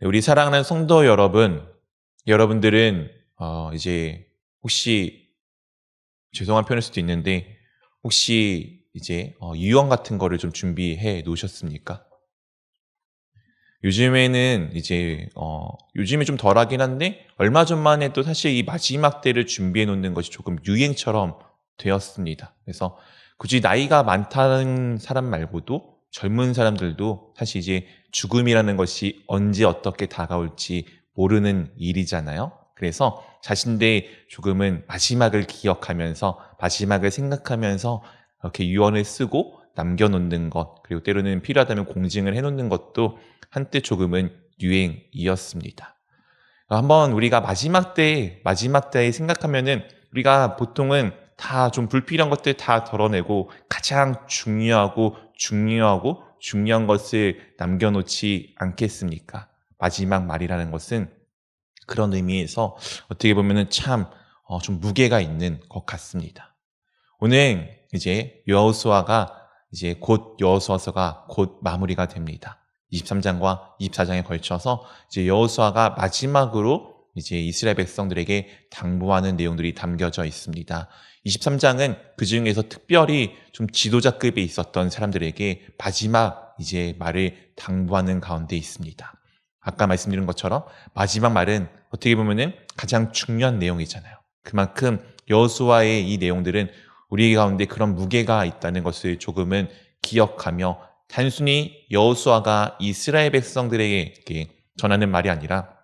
네, 우리 사랑하는 성도 여러분, 여러분들은 이제 혹시 죄송한 표현일 수도 있는데 혹시 이제 유언 같은 거를 좀 준비해 놓으셨습니까? 요즘에는 이제 요즘에 좀 덜하긴 한데 얼마 전만 해도 사실 이 마지막 때를 준비해 놓는 것이 조금 유행처럼 되었습니다. 그래서 굳이 나이가 많다는 사람 말고도 젊은 사람들도 사실 이제 죽음이라는 것이 언제 어떻게 다가올지 모르는 일이잖아요. 그래서 자신의 조금은 마지막을 기억하면서 마지막을 생각하면서 이렇게 유언을 쓰고 남겨놓는 것, 그리고 때로는 필요하다면 공증을 해놓는 것도 한때 조금은 유행이었습니다. 한번 우리가 마지막 때에 생각하면은 우리가 보통은 다 좀 불필요한 것들 다 덜어내고 가장 중요한 것을 남겨놓지 않겠습니까? 마지막 말이라는 것은 그런 의미에서 어떻게 보면은 참 좀 무게가 있는 것 같습니다. 오늘 이제 여호수아서가 곧 마무리가 됩니다. 23장과 24장에 걸쳐서 이제 여호수아가 마지막으로 이제 이스라엘 백성들에게 당부하는 내용들이 담겨져 있습니다. 23장은 그 중에서 특별히 좀 지도자급에 있었던 사람들에게 마지막 이제 말을 당부하는 가운데 있습니다. 아까 말씀드린 것처럼 마지막 말은 어떻게 보면은 가장 중요한 내용이잖아요. 그만큼 여호수아의 이 내용들은 우리 가운데 그런 무게가 있다는 것을 조금은 기억하며 단순히 여호수아가 이스라엘 백성들에게 전하는 말이 아니라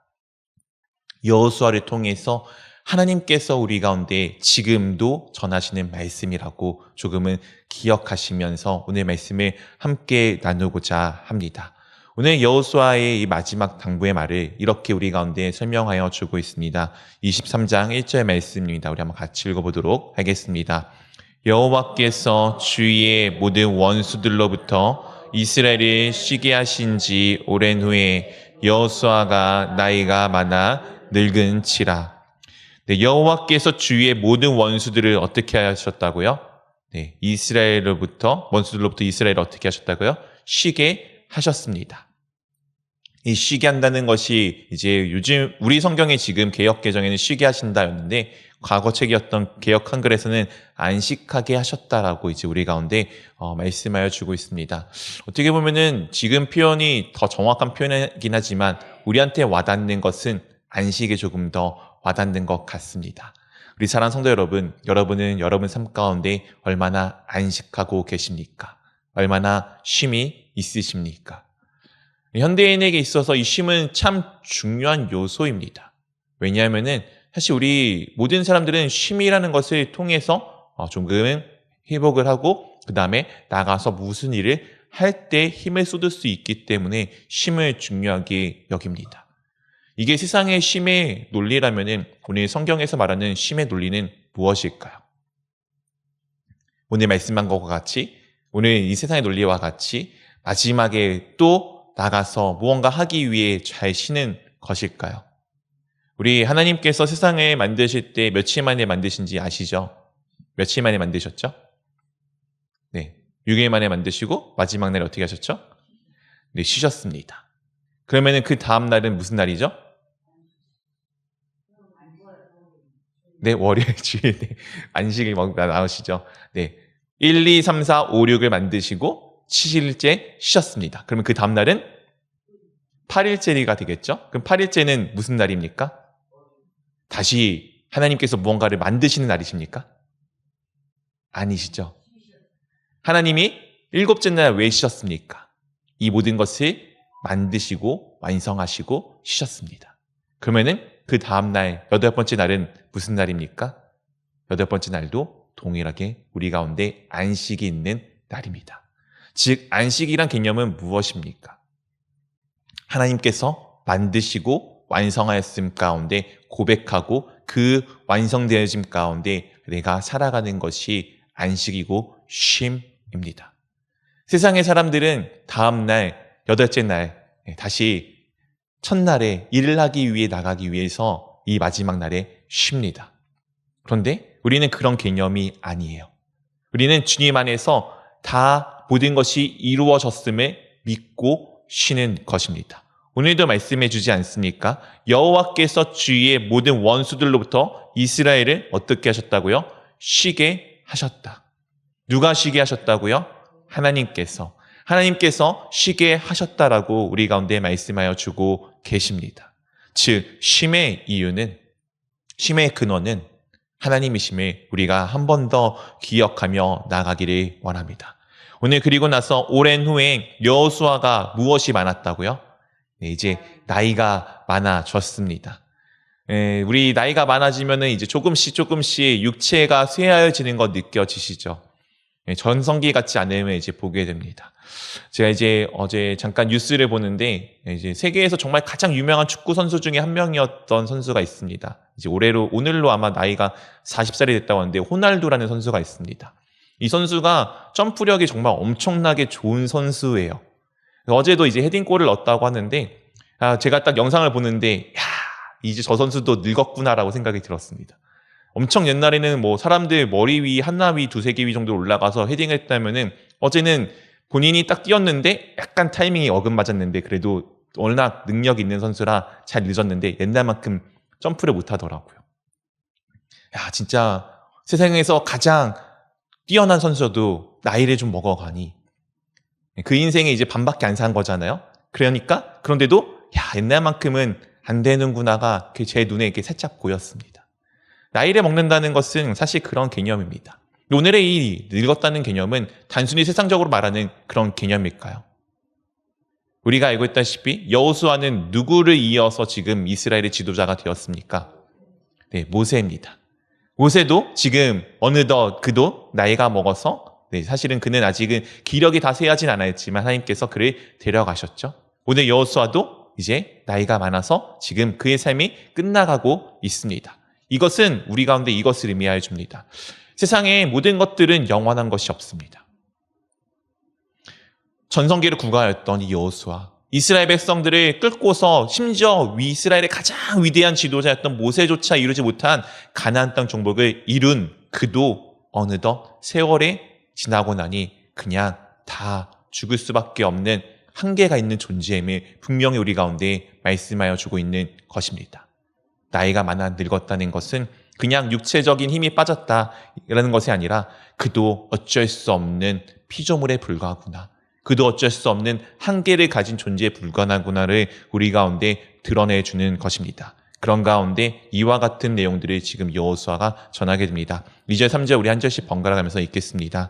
여호수아를 통해서 하나님께서 우리 가운데 지금도 전하시는 말씀이라고 조금은 기억하시면서 오늘 말씀을 함께 나누고자 합니다. 오늘 여호수아의 이 마지막 당부의 말을 이렇게 우리 가운데 설명하여 주고 있습니다. 23장 1절 말씀입니다. 우리 한번 같이 읽어보도록 하겠습니다. 여호와께서 주위의 모든 원수들로부터 이스라엘을 쉬게 하신 지 오랜 후에 여호수아가 나이가 많아 늙은치라. 네, 여호와께서 주위의 모든 원수들을 어떻게 하셨다고요? 네, 원수들로부터 이스라엘을 어떻게 하셨다고요? 쉬게 하셨습니다. 이 쉬게 한다는 것이 이제 요즘 우리 성경에 지금 개역 개정에는 쉬게 하신다였는데 과거 책이었던 개역 한글에서는 안식하게 하셨다라고 이제 우리 가운데 말씀하여 주고 있습니다. 어떻게 보면은 지금 표현이 더 정확한 표현이긴 하지만 우리한테 와닿는 것은 안식에 조금 더 와닿는 것 같습니다. 우리 사랑하는 성도 여러분은 여러분 삶 가운데 얼마나 안식하고 계십니까? 얼마나 쉼이 있으십니까? 현대인에게 있어서 이 쉼은 참 중요한 요소입니다. 왜냐하면은 사실 우리 모든 사람들은 쉼이라는 것을 통해서 조금은 회복을 하고 그 다음에 나가서 무슨 일을 할 때 힘을 쏟을 수 있기 때문에 쉼을 중요하게 여깁니다. 이게 세상의 쉼의 논리라면은 오늘 성경에서 말하는 쉼의 논리는 무엇일까요? 오늘 말씀한 것과 같이 오늘 이 세상의 논리와 같이 마지막에 또 나가서 무언가 하기 위해 잘 쉬는 것일까요? 우리 하나님께서 세상을 만드실 때 며칠 만에 만드신지 아시죠? 며칠 만에 만드셨죠? 네, 6일 만에 만드시고 마지막 날에 어떻게 하셨죠? 네, 쉬셨습니다. 그러면은 그 다음 날은 무슨 날이죠? 네, 월요일 주일 네, 안식일 나오시죠? 네, 1, 2, 3, 4, 5, 6을 만드시고 7일째 쉬셨습니다. 그러면 그 다음 날은 8일째가 되겠죠? 그럼 8일째는 무슨 날입니까? 다시 하나님께서 무언가를 만드시는 날이십니까? 아니시죠? 하나님이 7째 날 왜 쉬셨습니까? 이 모든 것을 만드시고 완성하시고 쉬셨습니다. 그러면은 그 다음 날 8번째 날은 무슨 날입니까? 8번째 날도 동일하게 우리 가운데 안식이 있는 날입니다. 즉 안식이란 개념은 무엇입니까? 하나님께서 만드시고 완성하였음 가운데 고백하고 그 완성되어짐 가운데 내가 살아가는 것이 안식이고 쉼입니다. 세상의 사람들은 다음 날, 8째 날 다시 첫날에 일을 하기 위해 나가기 위해서 이 마지막 날에 쉽니다. 그런데 우리는 그런 개념이 아니에요. 우리는 주님 안에서 다 모든 것이 이루어졌음을 믿고 쉬는 것입니다. 오늘도 말씀해 주지 않습니까? 여호와께서 주위의 모든 원수들로부터 이스라엘을 어떻게 하셨다고요? 쉬게 하셨다. 누가 쉬게 하셨다고요? 하나님께서. 하나님께서 쉬게 하셨다라고 우리 가운데 말씀하여 주고 계십니다. 즉 쉼의 이유는, 쉼의 근원은 하나님이심을 우리가 한 번 더 기억하며 나가기를 원합니다. 오늘 그리고 나서 오랜 후에 여호수아가 무엇이 많았다고요? 네, 이제 나이가 많아졌습니다. 우리 나이가 많아지면 이제 조금씩 육체가 쇠하여지는 거 느껴지시죠? 전성기 같지 않으면 이제 보게 됩니다. 제가 이제 어제 잠깐 뉴스를 보는데 이제 세계에서 정말 가장 유명한 축구 선수 중에 한 명이었던 선수가 있습니다. 이제 오늘로 아마 나이가 40살이 됐다고 하는데 호날두라는 선수가 있습니다. 이 선수가 점프력이 정말 엄청나게 좋은 선수예요. 어제도 이제 헤딩골을 넣었다고 하는데 제가 딱 영상을 보는데 이제 저 선수도 늙었구나라고 생각이 들었습니다. 엄청 옛날에는 뭐 사람들 머리 위, 한나 위, 두세 개 위 정도 올라가서 헤딩을 했다면은 어제는 본인이 딱 뛰었는데 약간 타이밍이 어긋맞았는데 그래도 워낙 능력 있는 선수라 잘 늦었는데 옛날만큼 점프를 못 하더라고요. 진짜 세상에서 가장 뛰어난 선수도 나이를 좀 먹어가니 그 인생에 이제 반밖에 안 산 거잖아요. 그런데도 옛날만큼은 안 되는구나가 제 눈에 이렇게 살짝 보였습니다. 나이를 먹는다는 것은 사실 그런 개념입니다. 오늘의 이 늙었다는 개념은 단순히 세상적으로 말하는 그런 개념일까요? 우리가 알고 있다시피 여호수아는 누구를 이어서 지금 이스라엘의 지도자가 되었습니까? 네, 모세입니다. 모세도 지금 어느덧 그도 나이가 먹어서 사실은 그는 아직은 기력이 다 쇠하진 않았지만 하나님께서 그를 데려가셨죠. 오늘 여호수아도 이제 나이가 많아서 지금 그의 삶이 끝나가고 있습니다. 이것은 우리 가운데 이것을 의미하여 줍니다. 세상의 모든 것들은 영원한 것이 없습니다. 전성기를 구가하였던 이 여호수아, 이스라엘 백성들을 끌고서 심지어 이스라엘의 가장 위대한 지도자였던 모세조차 이루지 못한 가나안 땅 정복을 이룬 그도 어느덧 세월이 지나고 나니 그냥 다 죽을 수밖에 없는 한계가 있는 존재임을 분명히 우리 가운데 말씀하여 주고 있는 것입니다. 나이가 많아 늙었다는 것은 그냥 육체적인 힘이 빠졌다라는 것이 아니라 그도 어쩔 수 없는 피조물에 불과하구나. 그도 어쩔 수 없는 한계를 가진 존재에 불과하구나를 우리 가운데 드러내주는 것입니다. 그런 가운데 이와 같은 내용들을 지금 여호수아가 전하게 됩니다. 2절 3절 우리 한 절씩 번갈아 가면서 읽겠습니다.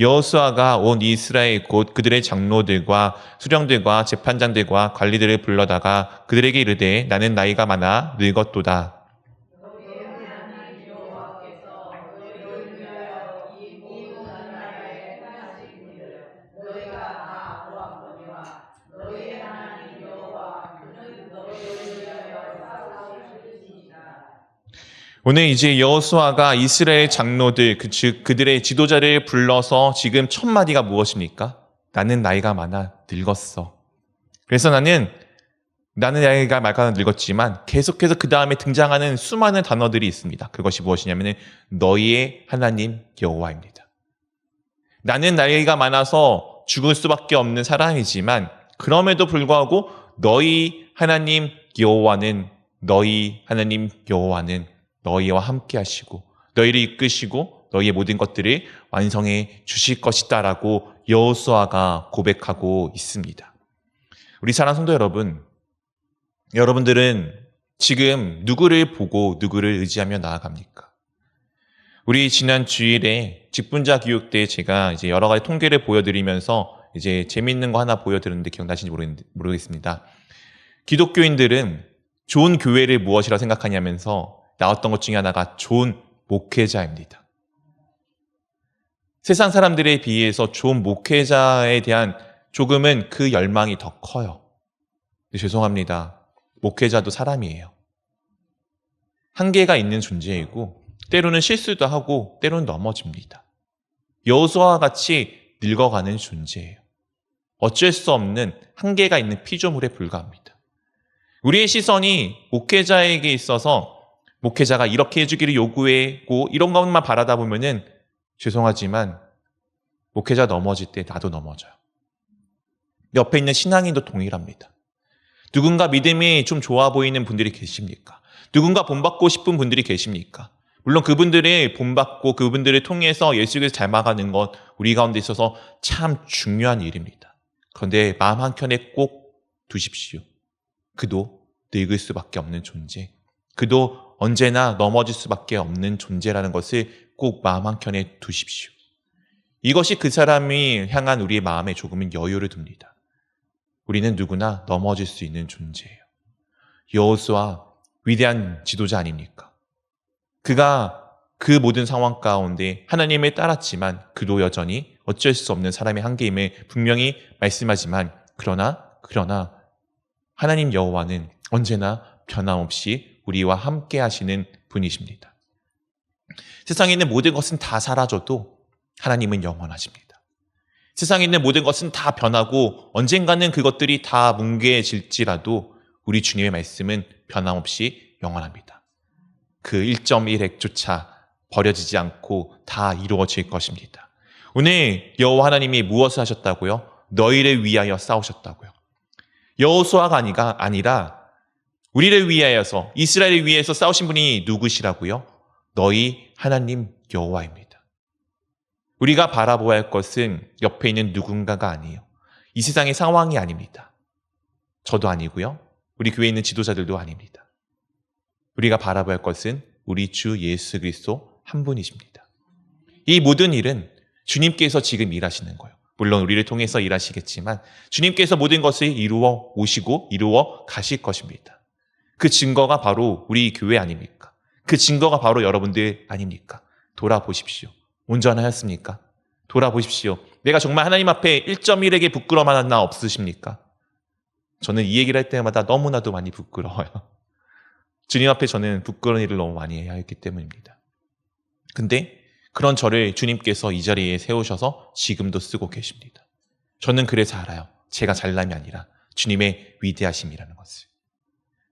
여호수아가 온 이스라엘 곧 그들의 장로들과 수령들과 재판장들과 관리들을 불러다가 그들에게 이르되 나는 나이가 많아 늙었도다. 오늘 이제 여호수아가 이스라엘 장로들, 즉 그들의 지도자를 불러서 지금 첫 마디가 무엇입니까? 나는 나이가 많아 늙었어. 그래서 나는 나이가 많아 늙었지만 계속해서 그 다음에 등장하는 수많은 단어들이 있습니다. 그것이 무엇이냐면 너희의 하나님 여호와입니다. 나는 나이가 많아서 죽을 수밖에 없는 사람이지만 그럼에도 불구하고 너희 하나님 여호와는 너희와 함께 하시고 너희를 이끄시고 너희의 모든 것들을 완성해 주실 것이다 라고 여호수아가 고백하고 있습니다. 우리 사랑하는 성도 여러분, 여러분들은 지금 누구를 보고 누구를 의지하며 나아갑니까? 우리 지난 주일에 직분자 교육 때 제가 이제 여러 가지 통계를 보여드리면서 이제 재밌는 거 하나 보여드렸는데 기억나시는지 모르겠습니다. 기독교인들은 좋은 교회를 무엇이라 생각하냐면서 나왔던 것 중에 하나가 좋은 목회자입니다. 세상 사람들에 비해서 좋은 목회자에 대한 조금은 그 열망이 더 커요. 근데 죄송합니다. 목회자도 사람이에요. 한계가 있는 존재이고 때로는 실수도 하고 때로는 넘어집니다. 여호수아와 같이 늙어가는 존재예요. 어쩔 수 없는 한계가 있는 피조물에 불과합니다. 우리의 시선이 목회자에게 있어서 목회자가 이렇게 해주기를 요구하고 이런 것만 바라다 보면은 죄송하지만 목회자 넘어질 때 나도 넘어져요. 옆에 있는 신앙인도 동일합니다. 누군가 믿음이 좀 좋아 보이는 분들이 계십니까? 누군가 본받고 싶은 분들이 계십니까? 물론 그분들이 본받고 그분들을 통해서 예수 그리스도 잘 막아가는 것 우리 가운데 있어서 참 중요한 일입니다. 그런데 마음 한켠에 꼭 두십시오. 그도 늙을 수밖에 없는 존재, 그도 언제나 넘어질 수밖에 없는 존재라는 것을 꼭 마음 한켠에 두십시오. 이것이 그 사람이 향한 우리의 마음에 조금은 여유를 둡니다. 우리는 누구나 넘어질 수 있는 존재예요. 여호수아 위대한 지도자 아닙니까? 그가 그 모든 상황 가운데 하나님을 따랐지만 그도 여전히 어쩔 수 없는 사람의 한계임을 분명히 말씀하지만 그러나 하나님 여호와는 언제나 변함없이 우리와 함께 하시는 분이십니다. 세상에 있는 모든 것은 다 사라져도 하나님은 영원하십니다. 세상에 있는 모든 것은 다 변하고 언젠가는 그것들이 다 뭉개질지라도 우리 주님의 말씀은 변함없이 영원합니다. 그 1.1핵조차 버려지지 않고 다 이루어질 것입니다. 오늘 여호와 하나님이 무엇을 하셨다고요? 너희를 위하여 싸우셨다고요. 여호수아가 아니라 우리를 위하여서 이스라엘을 위해서 싸우신 분이 누구시라고요? 너희 하나님 여호와입니다. 우리가 바라보아야 할 것은 옆에 있는 누군가가 아니에요. 이 세상의 상황이 아닙니다. 저도 아니고요. 우리 교회에 있는 지도자들도 아닙니다. 우리가 바라봐야 할 것은 우리 주 예수 그리스도 한 분이십니다. 이 모든 일은 주님께서 지금 일하시는 거예요. 물론 우리를 통해서 일하시겠지만 주님께서 모든 것을 이루어 오시고 이루어 가실 것입니다. 그 증거가 바로 우리 교회 아닙니까? 그 증거가 바로 여러분들 아닙니까? 돌아보십시오. 온전하였습니까? 돌아보십시오. 내가 정말 하나님 앞에 1.1에게 부끄러움만 하나 없으십니까? 저는 이 얘기를 할 때마다 너무나도 많이 부끄러워요. 주님 앞에 저는 부끄러운 일을 너무 많이 해야 했기 때문입니다. 근데 그런 저를 주님께서 이 자리에 세우셔서 지금도 쓰고 계십니다. 저는 그래서 알아요. 제가 잘남이 아니라 주님의 위대하심이라는 것을.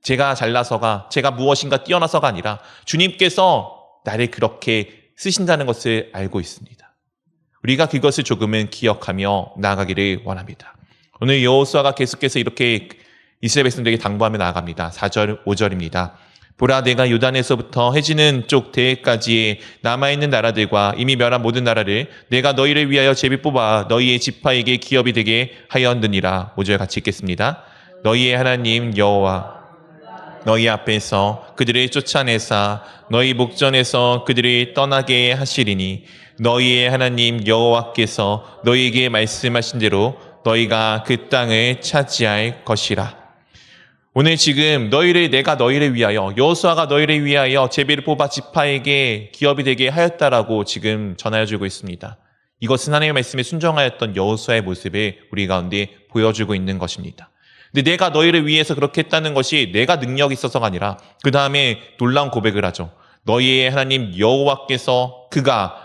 제가 잘나서가, 제가 무엇인가 뛰어나서가 아니라 주님께서 나를 그렇게 쓰신다는 것을 알고 있습니다. 우리가 그것을 조금은 기억하며 나아가기를 원합니다. 오늘 여호수아가 계속해서 이렇게 이스라엘 백성들에게 당부하며 나아갑니다. 4절, 5절입니다. 보라, 내가 요단에서부터 해지는 쪽 대해까지 남아있는 나라들과 이미 멸한 모든 나라를 내가 너희를 위하여 제비 뽑아 너희의 지파에게 기업이 되게 하였느니라. 5절 같이 읽겠습니다. 너희의 하나님 여호와 너희 앞에서 그들을 쫓아내사 너희 목전에서 그들을 떠나게 하시리니 너희의 하나님 여호와께서 너희에게 말씀하신 대로 너희가 그 땅을 차지할 것이라. 오늘 지금 내가 너희를 위하여, 여호수아가 너희를 위하여 제비를 뽑아 지파에게 기업이 되게 하였다라고 지금 전하여주고 있습니다. 이것은 하나님의 말씀에 순종하였던 여호수아의 모습을 우리 가운데 보여주고 있는 것입니다. 근데 내가 너희를 위해서 그렇게 했다는 것이 내가 능력이 있어서가 아니라 그 다음에 놀라운 고백을 하죠. 너희의 하나님 여호와께서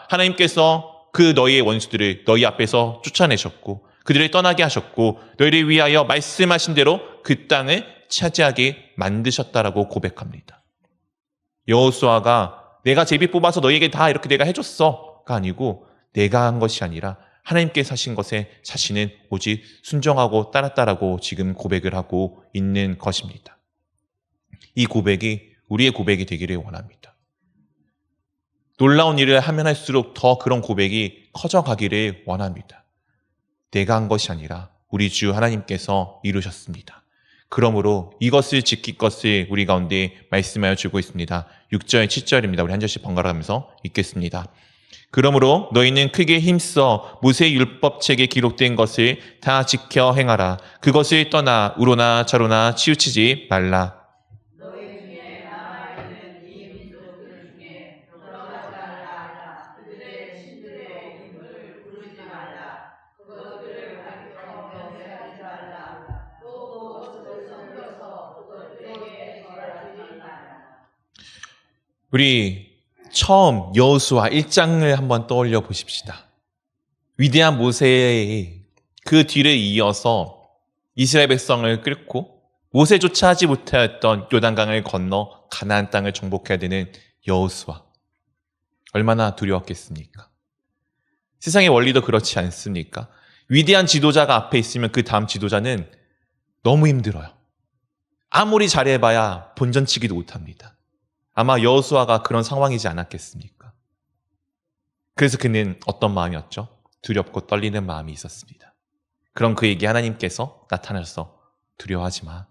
하나님께서 그 너희의 원수들을 너희 앞에서 쫓아내셨고 그들을 떠나게 하셨고 너희를 위하여 말씀하신 대로 그 땅을 차지하게 만드셨다라고 고백합니다. 여호수아가 내가 제비 뽑아서 너희에게 다 이렇게 내가 해줬어가 아니고 내가 한 것이 아니라 하나님께서 하신 것에 자신은 오직 순종하고 따랐다라고 지금 고백을 하고 있는 것입니다. 이 고백이 우리의 고백이 되기를 원합니다. 놀라운 일을 하면 할수록 더 그런 고백이 커져가기를 원합니다. 내가 한 것이 아니라 우리 주 하나님께서 이루셨습니다. 그러므로 이것을 지킬 것을 우리 가운데 말씀하여 주고 있습니다. 6절, 7절입니다. 우리 한 절씩 번갈아 가면서 읽겠습니다. 그러므로 너희는 크게 힘써 모세의 율법책에 기록된 것을 다 지켜 행하라. 그것을 떠나 우로나 좌로나 치우치지 말라. 우리 처음 여호수아 1장을 한번 떠올려 보십시다. 위대한 모세의 그 뒤를 이어서 이스라엘 백성을 끌고 모세조차 하지 못하였던 요단강을 건너 가나안 땅을 정복해야 되는 여호수아. 얼마나 두려웠겠습니까? 세상의 원리도 그렇지 않습니까? 위대한 지도자가 앞에 있으면 그 다음 지도자는 너무 힘들어요. 아무리 잘해봐야 본전치기도 못합니다. 아마 여호수아가 그런 상황이지 않았겠습니까? 그래서 그는 어떤 마음이었죠? 두렵고 떨리는 마음이 있었습니다. 그럼 그에게 하나님께서 나타나서 두려워하지 마.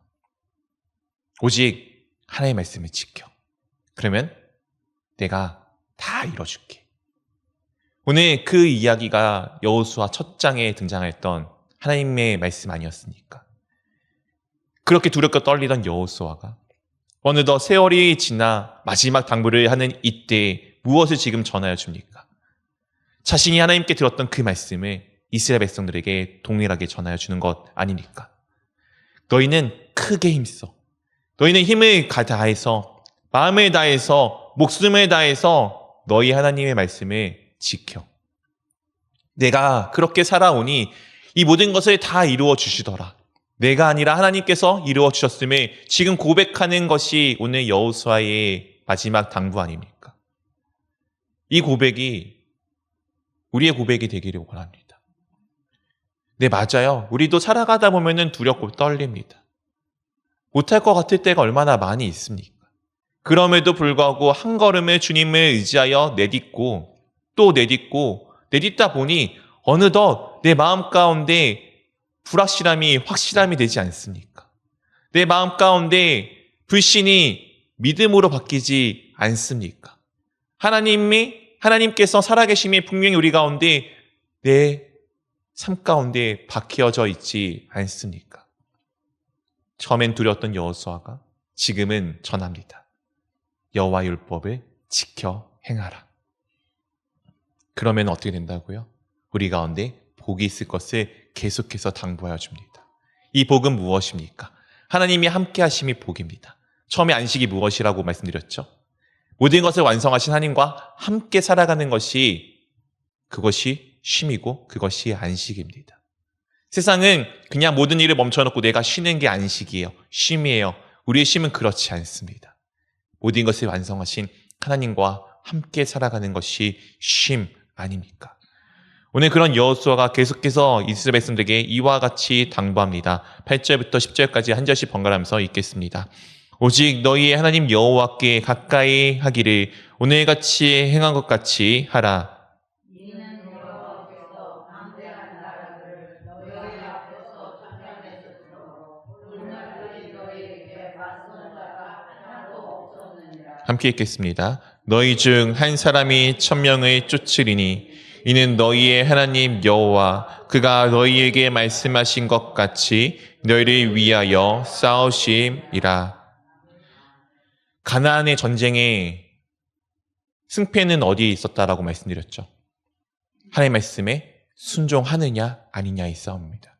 오직 하나님의 말씀을 지켜. 그러면 내가 다 이뤄줄게. 오늘 그 이야기가 여호수아 첫 장에 등장했던 하나님의 말씀 아니었습니까? 그렇게 두렵고 떨리던 여호수아가 어느덧 세월이 지나 마지막 당부를 하는 이때 무엇을 지금 전하여 줍니까? 자신이 하나님께 들었던 그 말씀을 이스라엘 백성들에게 동일하게 전하여 주는 것 아닙니까? 너희는 크게 힘써. 너희는 힘을 다해서, 마음을 다해서, 목숨을 다해서 너희 하나님의 말씀을 지켜. 내가 그렇게 살아오니 이 모든 것을 다 이루어 주시더라. 내가 아니라 하나님께서 이루어 주셨음을 지금 고백하는 것이 오늘 여호수아의 마지막 당부 아닙니까? 이 고백이 우리의 고백이 되기를 원합니다. 네, 맞아요. 우리도 살아가다 보면은 두렵고 떨립니다. 못할 것 같을 때가 얼마나 많이 있습니까? 그럼에도 불구하고 한 걸음을 주님을 의지하여 내딛고 또 내딛고 내딛다 보니 어느덧 내 마음 가운데 불확실함이 확실함이 되지 않습니까? 내 마음 가운데 불신이 믿음으로 바뀌지 않습니까? 하나님께서 살아계심이 분명히 우리 가운데 내 삶 가운데 박혀져 있지 않습니까? 처음엔 두려웠던 여호수아가 지금은 전합니다. 여호와 율법을 지켜 행하라. 그러면 어떻게 된다고요? 우리 가운데 복이 있을 것을 계속해서 당부하여 줍니다. 이 복은 무엇입니까? 하나님이 함께 하심이 복입니다. 처음에 안식이 무엇이라고 말씀드렸죠? 모든 것을 완성하신 하나님과 함께 살아가는 그것이 쉼이고 그것이 안식입니다. 세상은 그냥 모든 일을 멈춰놓고 내가 쉬는 게 안식이에요. 쉼이에요. 우리의 쉼은 그렇지 않습니다. 모든 것을 완성하신 하나님과 함께 살아가는 것이 쉼 아닙니까? 오늘 그런 여호수아가 계속해서 이스라엘 백성들에게 이와 같이 당부합니다. 8절부터 10절까지 한 절씩 번갈아가면서 읽겠습니다. 오직 너희의 하나님 여호와께 가까이 하기를 오늘같이 행한 것 같이 하라. 함께 읽겠습니다. 너희 중 한 사람이 1000명을 쫓으리니 이는 너희의 하나님 여호와 그가 너희에게 말씀하신 것 같이 너희를 위하여 싸우심이라. 가나안의 전쟁에 승패는 어디에 있었다라고 말씀드렸죠? 하나님의 말씀에 순종하느냐 아니냐의 싸움입니다.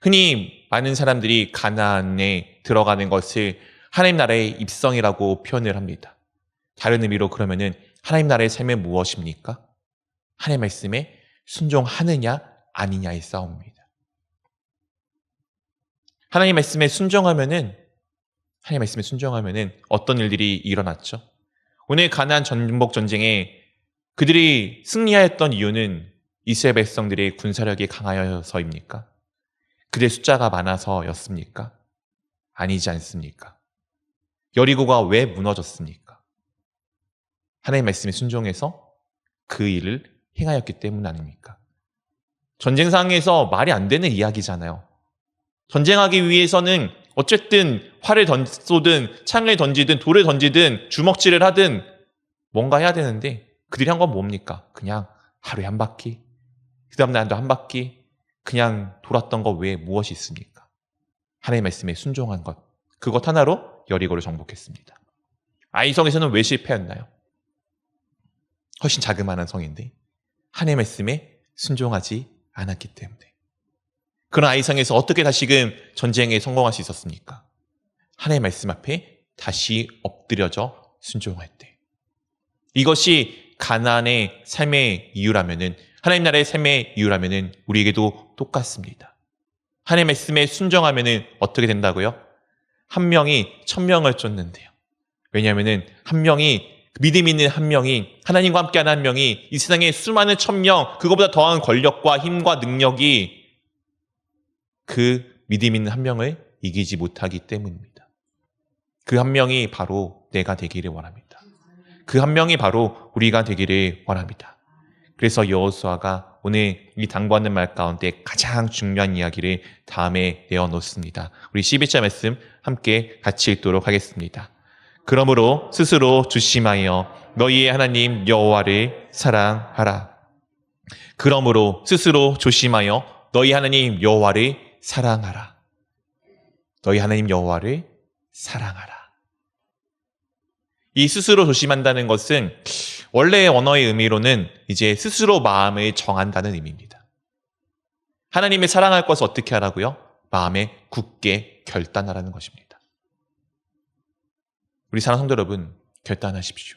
흔히 많은 사람들이 가나안에 들어가는 것을 하나님 나라의 입성이라고 표현을 합니다. 다른 의미로 그러면은 하나님 나라의 삶은 무엇입니까? 하나님의 말씀에 순종하느냐 아니냐의 싸움입니다. 하나님의 말씀에 순종하면은 어떤 일들이 일어났죠? 오늘 가나안 전복 전쟁에 그들이 승리하였던 이유는 이스라엘 백성들의 군사력이 강하여서입니까? 그들의 숫자가 많아서였습니까? 아니지 않습니까? 여리고가 왜 무너졌습니까? 하나님의 말씀에 순종해서 그 일을 행하였기 때문 아닙니까? 전쟁상에서 말이 안 되는 이야기잖아요. 전쟁하기 위해서는 어쨌든 활을 쏘든 창을 던지든 돌을 던지든 주먹질을 하든 뭔가 해야 되는데 그들이 한 건 뭡니까? 그냥 하루에 한 바퀴, 그 다음 날도 한 바퀴 그냥 돌았던 것 외에 무엇이 있습니까? 하나님의 말씀에 순종한 것, 그것 하나로 여리고를 정복했습니다. 아이성에서는 왜 실패했나요? 훨씬 자그마한 성인데 하나님의 말씀에 순종하지 않았기 때문에. 그런 아이성에서 어떻게 다시금 전쟁에 성공할 수 있었습니까? 하나님의 말씀 앞에 다시 엎드려져 순종할 때. 이것이 가나안의 삶의 이유라면은, 하나님 나라의 삶의 이유라면은 우리에게도 똑같습니다. 하나님의 말씀에 순종하면은 어떻게 된다고요? 한 명이 1000명을 쫓는데요. 왜냐하면은 한 명이, 믿음 있는 한 명이, 하나님과 함께하는 한 명이 이 세상에 수많은 1000명, 그거보다 더한 권력과 힘과 능력이 그 믿음 있는 한 명을 이기지 못하기 때문입니다. 그 한 명이 바로 내가 되기를 원합니다. 그 한 명이 바로 우리가 되기를 원합니다. 그래서 여호수아가 오늘 이 당부하는 말 가운데 가장 중요한 이야기를 다음에 내어놓습니다. 우리 12절 말씀 함께 같이 읽도록 하겠습니다. 그러므로 스스로 조심하여 너희의 하나님 여호와를 사랑하라. 그러므로 스스로 조심하여 너희 하나님 여호와를 사랑하라. 너희 하나님 여호와를 사랑하라. 이 스스로 조심한다는 것은 원래의 언어의 의미로는 이제 스스로 마음을 정한다는 의미입니다. 하나님을 사랑할 것을 어떻게 하라고요? 마음에 굳게 결단하라는 것입니다. 우리 사랑하는 성도 여러분, 결단하십시오.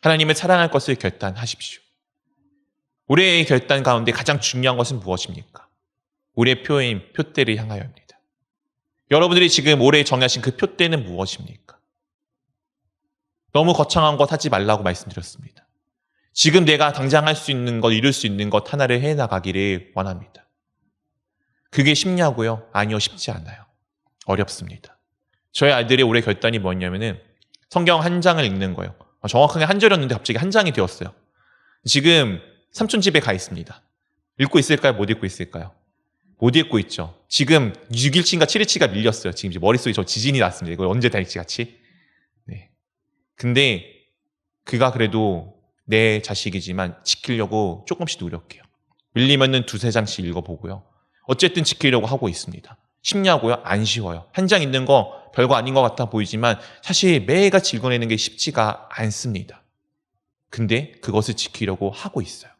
하나님을 사랑할 것을 결단하십시오. 우리의 결단 가운데 가장 중요한 것은 무엇입니까? 우리의 표인 표대를 향하여입니다. 여러분들이 지금 올해 정하신 그 표대는 무엇입니까? 너무 거창한 것 하지 말라고 말씀드렸습니다. 지금 내가 당장 할 수 있는 것, 이룰 수 있는 것 하나를 해나가기를 원합니다. 그게 쉽냐고요? 아니요, 쉽지 않아요. 어렵습니다. 저희 아이들의 올해 결단이 뭐냐면은 성경 한 장을 읽는 거예요. 정확하게 한 절이었는데 갑자기 한 장이 되었어요. 지금 삼촌 집에 가 있습니다. 읽고 있을까요? 못 읽고 있을까요? 못 읽고 있죠. 지금 6일치인가 7일치가 밀렸어요. 지금 머릿속에 저 지진이 났습니다. 이거 언제 다닐지 같이. 네. 근데 그가 그래도 내 자식이지만 지키려고 조금씩 노력해요. 밀리면은 2-3장씩 읽어보고요. 어쨌든 지키려고 하고 있습니다. 쉽냐고요? 안 쉬워요. 한 장 읽는 거 별거 아닌 것 같아 보이지만 사실 매일같이 읽어내는 게 쉽지가 않습니다. 근데 그것을 지키려고 하고 있어요.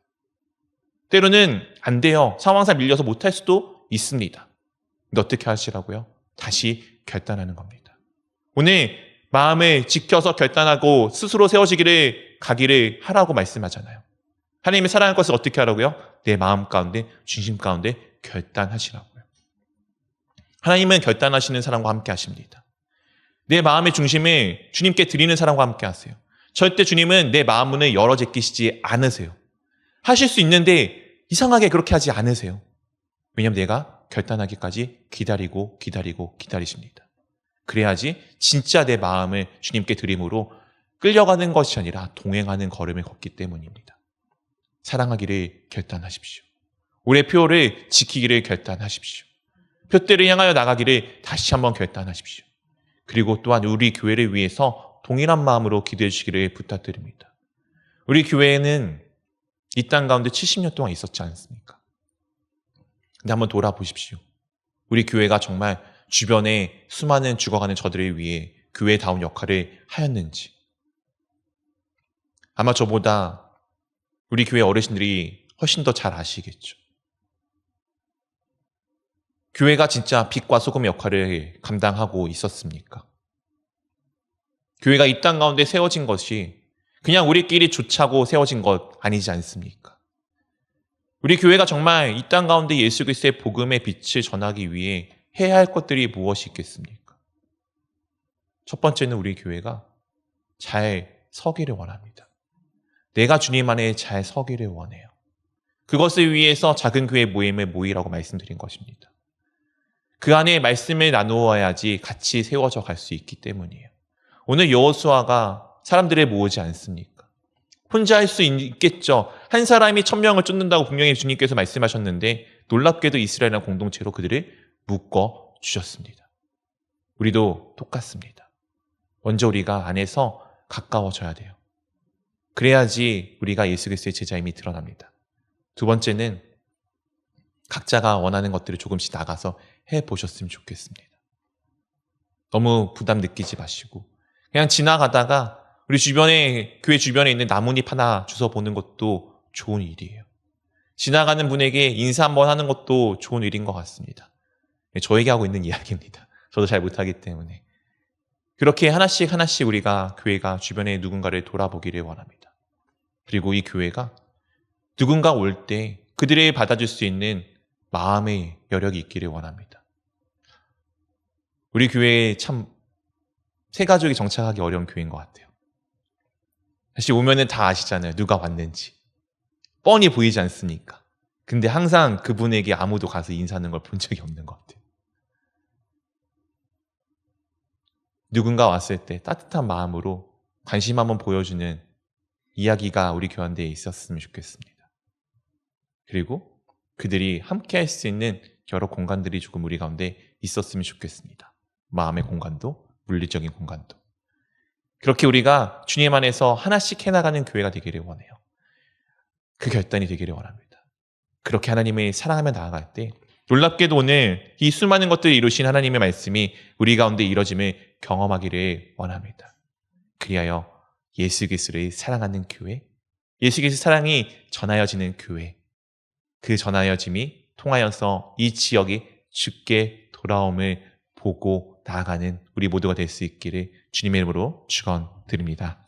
때로는 안 돼요. 상황상 밀려서 못할 수도 있습니다. 근데 어떻게 하시라고요? 다시 결단하는 겁니다. 오늘 마음을 지켜서 결단하고 스스로 세워지기를 가기를 하라고 말씀하잖아요. 하나님의 사랑할 것을 어떻게 하라고요? 내 마음 가운데, 중심 가운데 결단하시라고요. 하나님은 결단하시는 사람과 함께 하십니다. 내 마음의 중심을 주님께 드리는 사람과 함께 하세요. 절대 주님은 내 마음 문을 열어 제끼시지 않으세요. 하실 수 있는데 이상하게 그렇게 하지 않으세요. 왜냐하면 내가 결단하기까지 기다리십니다. 그래야지 진짜 내 마음을 주님께 드림으로 끌려가는 것이 아니라 동행하는 걸음을 걷기 때문입니다. 사랑하기를 결단하십시오. 올해 표를 지키기를 결단하십시오. 표대를 향하여 나가기를 다시 한번 결단하십시오. 그리고 또한 우리 교회를 위해서 동일한 마음으로 기도해 주시기를 부탁드립니다. 우리 교회는 이 땅 가운데 70년 동안 있었지 않습니까? 근데 한번 돌아보십시오. 우리 교회가 정말 주변에 수많은 죽어가는 저들을 위해 교회다운 역할을 하였는지. 아마 저보다 우리 교회 어르신들이 훨씬 더 잘 아시겠죠. 교회가 진짜 빛과 소금의 역할을 감당하고 있었습니까? 교회가 이 땅 가운데 세워진 것이 그냥 우리끼리 좋자고 세워진 것 아니지 않습니까? 우리 교회가 정말 이 땅 가운데 예수 그리스도의 복음의 빛을 전하기 위해 해야 할 것들이 무엇이 있겠습니까? 첫 번째는 우리 교회가 잘 서기를 원합니다. 내가 주님 안에 잘 서기를 원해요. 그것을 위해서 작은 교회 모임을 모이라고 말씀드린 것입니다. 그 안에 말씀을 나누어야지 같이 세워져 갈 수 있기 때문이에요. 오늘 여호수아가 사람들을 모으지 않습니까? 혼자 할 수 있겠죠. 한 사람이 1000명을 쫓는다고 분명히 주님께서 말씀하셨는데 놀랍게도 이스라엘이라는 공동체로 그들을 묶어 주셨습니다. 우리도 똑같습니다. 먼저 우리가 안에서 가까워져야 돼요. 그래야지 우리가 예수 그리스도의 제자임이 드러납니다. 두 번째는 각자가 원하는 것들을 조금씩 나가서 해보셨으면 좋겠습니다. 너무 부담 느끼지 마시고 그냥 지나가다가 우리 주변에, 교회 주변에 있는 나뭇잎 하나 주워 보는 것도 좋은 일이에요. 지나가는 분에게 인사 한번 하는 것도 좋은 일인 것 같습니다. 저에게 하고 있는 이야기입니다. 저도 잘 못하기 때문에. 그렇게 하나씩 우리가 교회가 주변에 누군가를 돌아보기를 원합니다. 그리고 이 교회가 누군가 올 때 그들을 받아줄 수 있는 마음의 여력이 있기를 원합니다. 우리 교회에 참 새 가족이 정착하기 어려운 교회인 것 같아요. 사실 오면은 다 아시잖아요. 누가 왔는지. 뻔히 보이지 않습니까? 근데 항상 그분에게 아무도 가서 인사하는 걸 본 적이 없는 것 같아요. 누군가 왔을 때 따뜻한 마음으로 관심 한번 보여주는 이야기가 우리 교환대에 있었으면 좋겠습니다. 그리고 그들이 함께 할 수 있는 여러 공간들이 조금 우리 가운데 있었으면 좋겠습니다. 마음의 공간도 물리적인 공간도. 그렇게 우리가 주님 안에서 하나씩 해나가는 교회가 되기를 원해요. 그 결단이 되기를 원합니다. 그렇게 하나님을 사랑하며 나아갈 때 놀랍게도 오늘 이 수많은 것들을 이루신 하나님의 말씀이 우리 가운데 이루어짐을 경험하기를 원합니다. 그리하여 예수 그리스도를 사랑하는 교회, 예수 그리스도 사랑이 전하여지는 교회, 그 전하여짐이 통하여서 이 지역이 주께 돌아옴을 보고 나아가는 우리 모두가 될 수 있기를 주님의 이름으로 축원드립니다.